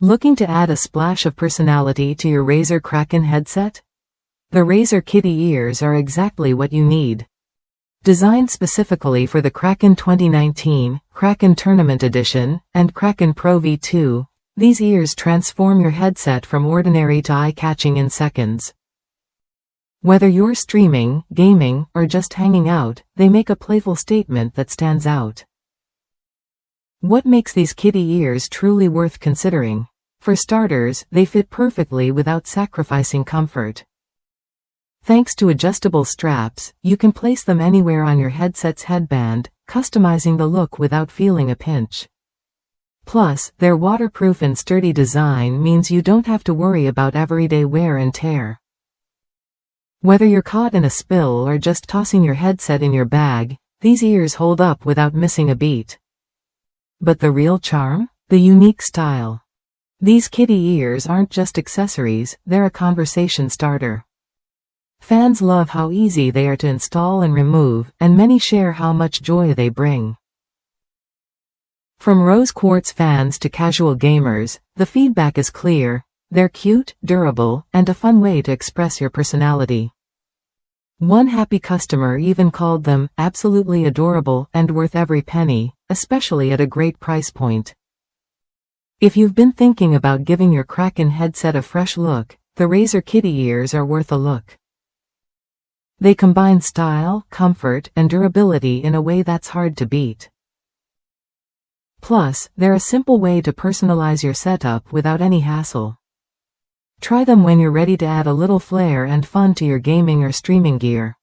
Looking to add a splash of personality to your Razer Kraken headset? The Razer Kitty Ears are exactly what you need. Designed specifically for the Kraken 2019, Kraken Tournament Edition, and Kraken Pro V2, these ears transform your headset from ordinary to eye-catching in seconds. Whether you're streaming, gaming, or just hanging out, they make a playful statement that stands out. What makes these kitty ears truly worth considering? For starters, they fit perfectly without sacrificing comfort. Thanks to adjustable straps, you can place them anywhere on your headset's headband, customizing the look without feeling a pinch. Plus, their waterproof and sturdy design means you don't have to worry about everyday wear and tear. Whether you're caught in a spill or just tossing your headset in your bag, these ears hold up without missing a beat. But the real charm? The unique style. These kitty ears aren't just accessories, they're a conversation starter. Fans love how easy they are to install and remove, and many share how much joy they bring. From rose quartz fans to casual gamers, the feedback is clear. They're cute, durable, and a fun way to express your personality. One happy customer even called them absolutely adorable and worth every penny, especially at a great price point. If you've been thinking about giving your Kraken headset a fresh look, the Razer Kitty Ears are worth a look. They combine style, comfort, and durability in a way that's hard to beat. Plus, they're a simple way to personalize your setup without any hassle. Try them when you're ready to add a little flair and fun to your gaming or streaming gear.